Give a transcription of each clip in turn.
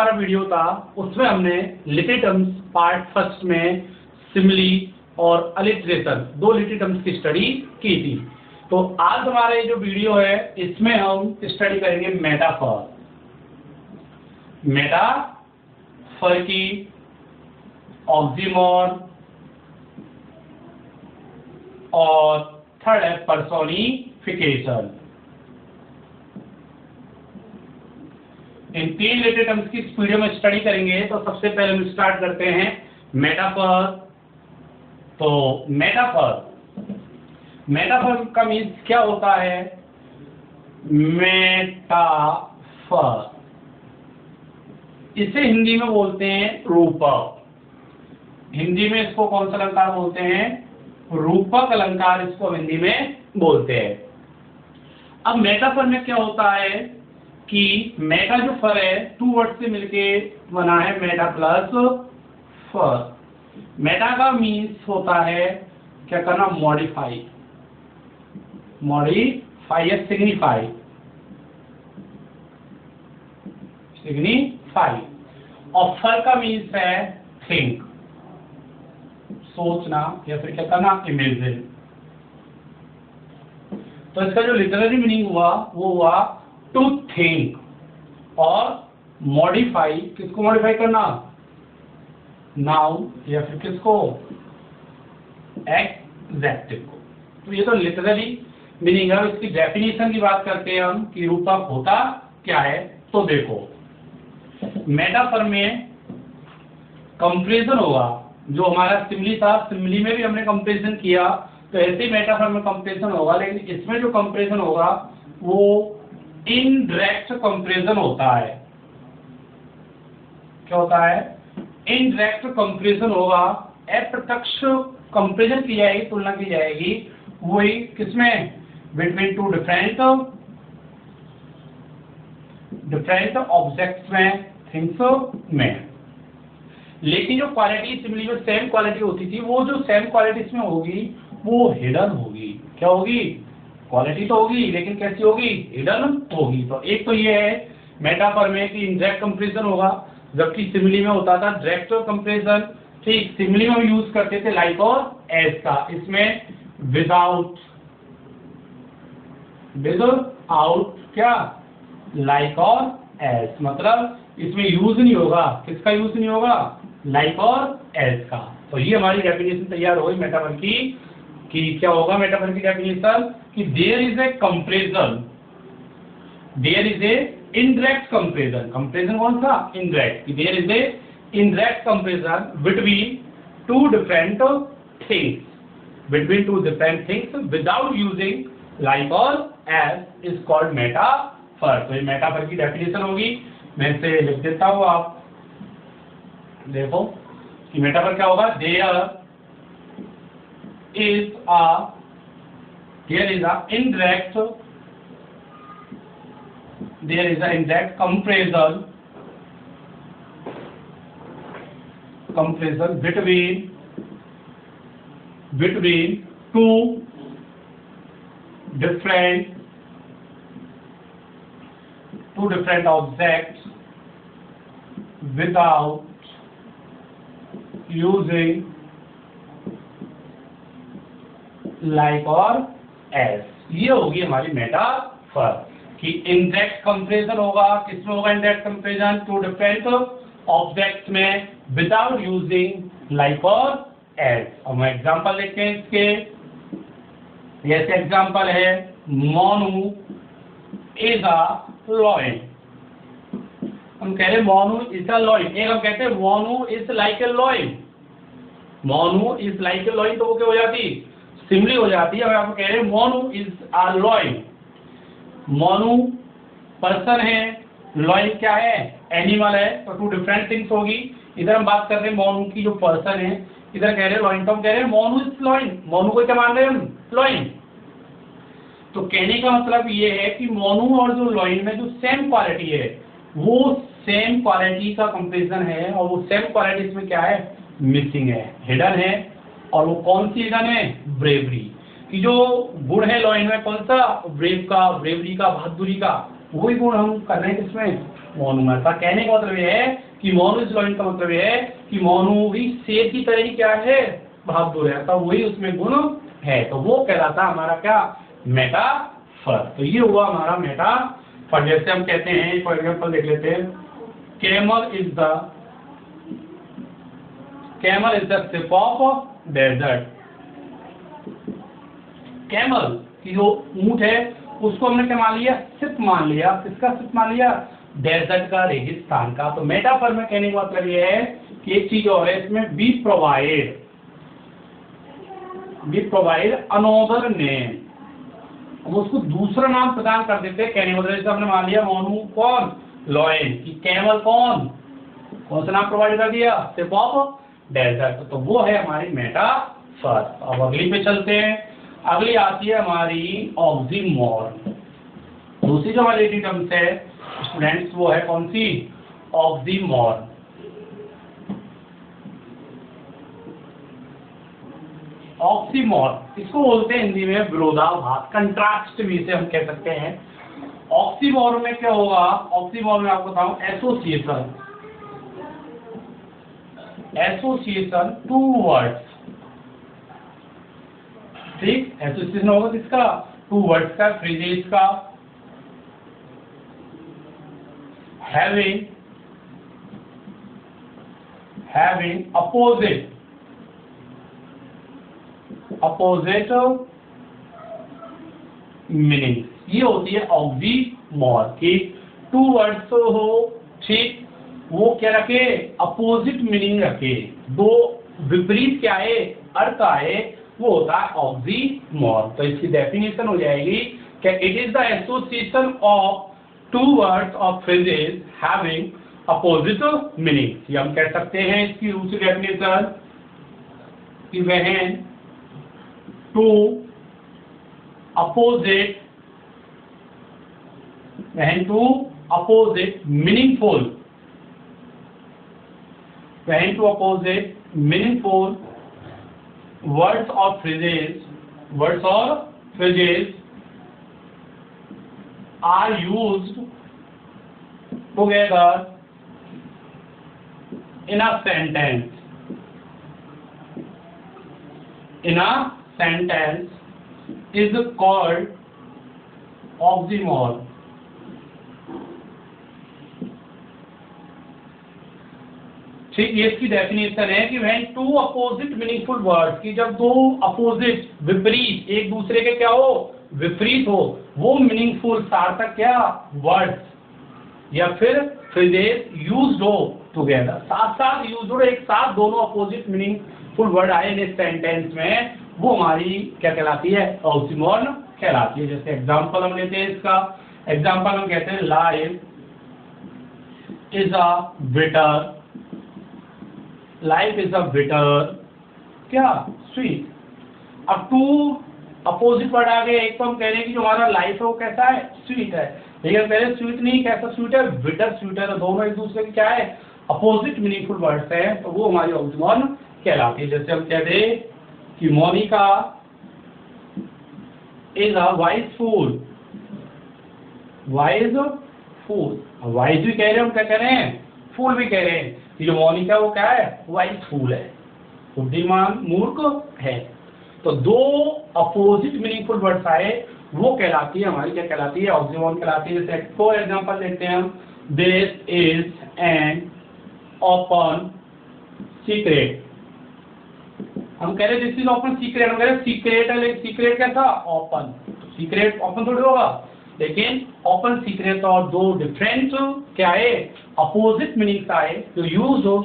हमारा वीडियो था उसमें हमने लिटिल पार्ट फर्स्ट में सिमिली और अलिटरेशन, दो लिटिल की स्टडी की थी। तो आज हमारा ये जो वीडियो है इसमें हम स्टडी करेंगे मेटाफर। मेटाफर की ऑक्सीमोर और थर्ड है पर्सोनिफिकेशन। इन तीन रिलेटेड टर्म्स की इस वीडियो में स्टडी करेंगे। तो सबसे पहले हम स्टार्ट करते हैं मेटाफर। तो मेटाफर का मीन्स क्या होता है? मेटाफर, इसे हिंदी में बोलते हैं रूपक। हिंदी में इसको कौन सा अलंकार बोलते हैं? रूपक अलंकार इसको हिंदी में बोलते हैं। अब मेटाफर में क्या होता है कि मेटा जो फर है टू वर्ड से मिलके बना है, मेटा प्लस फर। मेटा का मीन्स होता है क्या करना? मॉडिफाई, या सिग्निफाई। और फर का मीन्स है थिंक, सोचना या फिर क्या करना? इमेजिन। तो इसका जो लिटरेरी मीनिंग हुआ वो हुआ टू थिंक, और मॉडिफाई, किसको मॉडिफाई करना? नाउन या फिर किसको? एडजेक्टिव को। तो ये तो लिटरेरी मीनिंग है। इसकी डेफिनेशन की बात करते हैं हम कि रूपक होता क्या है। तो देखो, मेटाफर में कंपैरिजन होगा। जो हमारा सिमिली था, सिमिली में भी हमने कंपैरिजन किया, तो ऐसे ही मेटाफर में कंपैरिजन होगा। लेकिन इसमें जो कंपैरिजन होगा वो इनडायरेक्ट कंपैरिजन होता है। क्या होता है? इनडायरेक्ट कंपैरिजन होगा। अप्रत्यक्ष कंपैरिजन की जाएगी, तुलना की जाएगी। वही किसमें? बिटवीन टू डिफरेंट ऑब्जेक्ट्स में, थिंग्स में। लेकिन जो क्वालिटी सिमिली में सेम क्वालिटी होती थी, वो जो सेम क्वालिटी इसमें होगी वो हिडन होगी। क्या होगी? क्वालिटी तो होगी लेकिन कैसी होगी? हिडन होगी। तो एक तो ये है मेटाफर में कि इनडायरेक्ट कंपैरिजन होगा, जबकि सिमिली में होता था डायरेक्ट कंपैरिजन। ठीक, सिमिली में हम यूज करते थे लाइक और एज का, इसमें विदाउट क्या? लाइक और एज। मतलब इसमें यूज नहीं होगा, किसका यूज नहीं होगा? लाइक और एज का। तो ये हमारी डेफिनेशन तैयार हो गई मेटाफर की। कि क्या होगा मेटाफर की डेफिनेशन? कि there is a comparison, there is a indirect comparison. Comparison कौन सा? Indirect. There is a indirect comparison between two different things without using like और एज इज कॉल्ड मेटाफर। तो ये मेटाफर की डेफिनेशन होगी। मैं इसे लिख देता हूं, आप देखो कि मेटाफर क्या होगा। There is a indirect comparison between two different objects without using like और एज। ये होगी हमारी मेटाफर कि इनडायरेक्ट कंपैरिजन होगा। किसमें होगा indirect comparison? Two different objects में विदाउट यूजिंग लाइक और एज। अब हम एग्जांपल देखते हैं इसके। जैसे एग्जांपल है मोनू इज अ लॉयन। हम कह रहे हैं मोनू इज अ लॉयन। एक हम कहते हैं Monu is like a lion. Monu is like a lion, तो वो क्या हो जाती? सिमिली हो जाती है। हम आपको कह रहे हैं Monu is a lion. Monu person है, लॉयन क्या है? एनिमल है। तो टू डिफरेंट थिंग्स होगी। इधर हम बात कर रहे हैं मोनू की जो पर्सन है, इधर कह रहे हैं लॉयन। तो हम कह रहे हैं मोनू इज लॉयन। मोनू को क्या मान रहे हैं हम? लॉयन। तो कहने का मतलब ये है कि मोनू और जो लॉयन में जो सेम क्वालिटी है वो सेम क्वालिटी का कंपैरिजन है। और वो सेम क्वालिटी इसमें क्या है? मिसिंग है, हिडन है। और वो कौन सी हिडन है? ब्रेवरी की जो गुण है लॉयन में, कौन सा? ब्रेवरी का, बहादुरी का। वही गुण हम कर रहे हैं किसमें? मोनू। ऐसा कहने का मतलब ये है कि मोनू इज लॉयल का मतलब ये है कि मोनू भी सेब की तरह ही क्या है, बहादुर है, तो वही उसमें गुण है, तो वो कहलाता हमारा क्या, मेटाफर। तो ये हुआ हमारा मेटाफर। जैसे हम कहते हैं, फॉर एग्जांपल देख लेते हैं, camel is the ship of desert. Camel की जो ऊंट है उसको हमने क्या मान लिया, शिप मान लिया। किसका शिप मान लिया, डेजर्ट का, रेगिस्तान का। तो मेटाफर में कहने का मतलब ये है कि एक चीज और है इसमें, वी प्रोवाइड अनोदर नेम, हम उसको दूसरा नाम प्रदान कर देते हैं। कहने का मतलब हमने मान लिया मोनू कौन, लॉयन, की कैमल कौन सा नाम प्रोवाइड कर दिया, शिप ऑफ डेजर्ट। तो वो है हमारी मेटाफर। अब अगली पे चलते हैं। अगली आती है हमारी ऑक्सीमोर। दूसरी जो हमारी टर्म्स है स्टूडेंट्स, वो है कौन सी, ऑक्सीमोर। ऑक्सीमोर इसको बोलते हैं हिंदी में विरोधाभास, कंट्रास्ट भी इसे हम कह सकते हैं। ऑक्सीमोर में क्या होगा, ऑक्सीमोर में आपको बताऊं, एसोसिएशन टू वर्ड्स, ठीक, एसोसिएशन होगा किसका, टू वर्ड्स का, फ्रेजेस का, having opposite मीनिंग। ये होती है ऑक्सीमोर की टू वर्ड्स तो हो, ठीक, वो क्या रखे, अपोजिट मीनिंग रखे, दो विपरीत क्या है, अर्थ आए, वो होता है ऑक्सीमोर। तो इसकी डेफिनेशन हो जाएगी कि it is the association of two words of phrases having opposite meaning. ये हम कह सकते हैं इसकी दूसरी डेफिनेशन कि वह two opposite meaningful words or phrases are used together in a sentence is called oxymoron। ठीक, ये इसकी डेफिनेशन है कि when two opposite meaningful words, की जब दो अपोजिट, विपरीत, एक दूसरे के क्या हो, विपरीत हो, वो मीनिंगफुल सार्थक क्या वर्ड्स या फिर फ्रेजेस यूज्ड हो टुगेदर, साथ साथ यूज हो, एक साथ दोनों अपोजिट मीनिंगफुल वर्ड आए इस सेंटेंस में, वो हमारी क्या कहलाती है, ऑक्सीमोरन कहलाती है। जैसे एग्जांपल हम लेते हैं इसका, एग्जांपल हम कहते हैं लाइफ इज अ बिटर क्या, स्वीट। अब टू अपोजिट वर्ड आ गए, एक तो हम कह रहे हैं कि जो हमारा लाइफ है वो कैसा है, स्वीट है, लेकिन पहले स्वीट नहीं, कैसा स्वीट है, बिटर स्वीट है, तो दोनों एक दूसरे के क्या है, अपोजिट मीनिंगफुल वर्ड्स है, तो वो हमारी ऑक्सीमोरन कहलाती है। जैसे हम कह दे कि Monica is a wise fool, wise भी कह रहे हैं, हम क्या कह रहे हैं, फूल भी कह रहे हैं कि जो मोनिका वो क्या है, वाइज फूल है, बुद्धिमान मूर्ख है। तो दो अपोजिट मीनिंगफुल वर्ड्स आए, वो कहलाती है हमारी, क्या कहलाती है, ऑक्सीमोरन कहलाती है। जैसे फॉर एग्जांपल लेते हैं हम, this is an open secret. हम कह रहे दिस इज ओपन सीक्रेट, हम कह रहे सीक्रेट है, सीक्रेट क्या था, ओपन, सीक्रेट ओपन थोड़ी होगा, लेकिन ओपन सीक्रेट और दो डिफरेंट क्या है, अपोजिट मीनिंग्स आए, जो यूज हो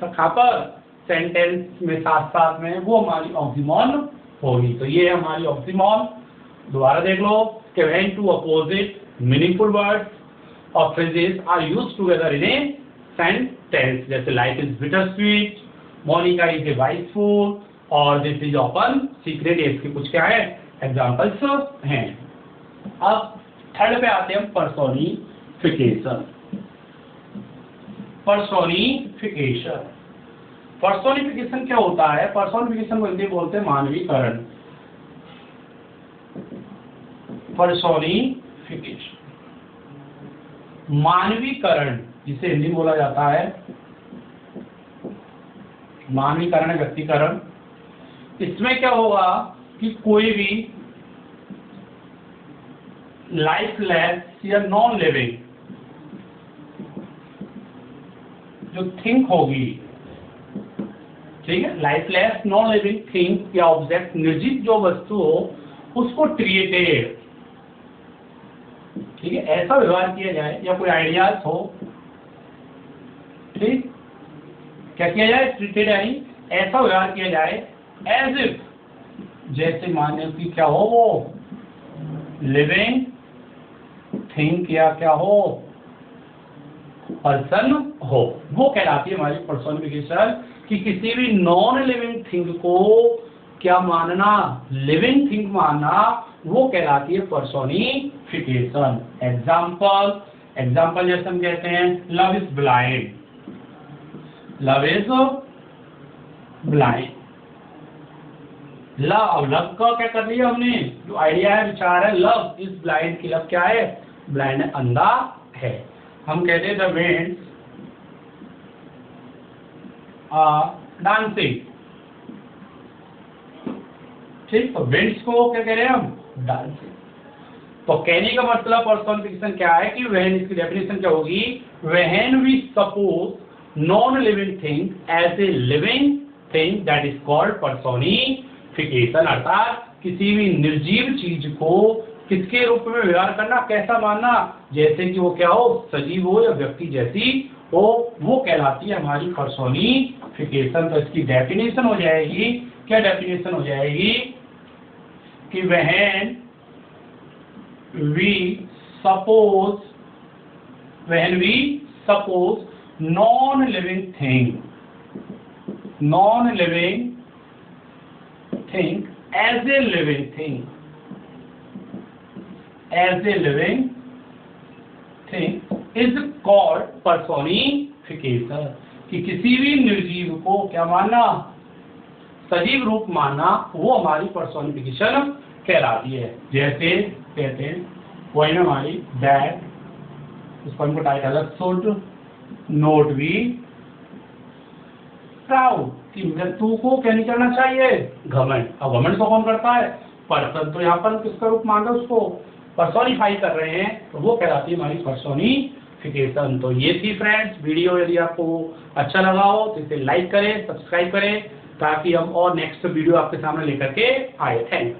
पर सेंटेंस में साथ साथ में, वो हमारी ऑक्सीमोरन होगी। तो ये हमारी ऑक्सीमोरन। दोबारा देख लो कि when two opposite meaningful words और phrases are used together in a sentence, जैसे life is bitter sweet, Monica is a wise fool और दिस इज ओपन सीक्रेट, इसके कुछ क्या है, एग्जांपल्स हैं। अब थर्ड पे आते हैं हम, पर्सोनिफिकेशन। पर्सोनिफिकेशन क्या होता है, पर्सोनिफिकेशन को हिंदी बोलते हैं मानवीकरण। पर्सोनिफिकेशन मानवीकरण, जिसे हिंदी में बोला जाता है मानवीकरण, व्यक्तिकरण। इसमें क्या होगा कि कोई भी लाइफलेस या नॉन लिविंग जो थिंग होगी, ठीक है, लाइफलेस नॉन लिविंग थिंग या ऑब्जेक्ट, निर्जीव जो वस्तु हो उसको ट्रीटेड, ठीक है, ऐसा व्यवहार किया जाए, या कोई आइडियाज हो, ठीक, क्या किया जाए, ट्रीटेड यानी ऐसा व्यवहार किया जाए एज इफ, जैसे माने कि क्या हो वो लिविंग थिंग या क्या हो पर्सन हो, वो कहलाती है हमारी पर्सोनिफिकेशन। कि किसी भी नॉन लिविंग थिंग को क्या मानना, लिविंग थिंग मानना, वो कहलाती है पर्सोनिफिकेशन। एग्जाम्पल जैसे हम कहते हैं love is blind, love is blind, love का क्या कर लिया हमने, जो आइडिया है, विचार है, लव इज ब्लाइंड की लव क्या है, ब्लाइंड है, अंधा है। हम कहते हैं द विंड्स आर डांसिंग, ठीक, तो विंड्स को क्या कह रहे हैं हम, डांसिंग। तो कहने का मतलब पर्सोनिफिकेशन क्या है कि व्हेन, इसकी डेफिनेशन क्या होगी, when we suppose non living thing as a living thing that is called personification. अर्थात किसी भी निर्जीव चीज को किसके रूप में व्यवहार करना, कैसा मानना, जैसे कि वो क्या हो, सजीव हो या व्यक्ति जैसी हो, वो कहलाती है हमारी पर्सोनिफिकेशन। तो इसकी डेफिनेशन हो जाएगी, क्या डेफिनेशन हो जाएगी कि when we suppose non-living thing as a living thing is called personification। कि किसी भी निर्जीव को क्या मानना, सजीव रूप मानना, वो हमारी पर्सोनिफिकेशन कहलाती है। जैसे कहते हैं वही में हमारी दैट, उसको हमको टाइटल है शुड नोट बी प्राउड, कि मृत्यु को क्या नहीं करना चाहिए, घमंड। अब घमंड को कौन करता है, पर्सन। तो यहाँ पर किसका रूप मान रहे, उसको पर्सोनिफाई कर रहे हैं, तो वो कहलाती है हमारी पर्सोनिफिकेशन। तो ये थी फ्रेंड्स वीडियो। यदि आपको अच्छा लगा हो तो इसे लाइक करें, सब्सक्राइब करें, ताकि हम और नेक्स्ट वीडियो आपके सामने लेकर के आए। थैंक्स।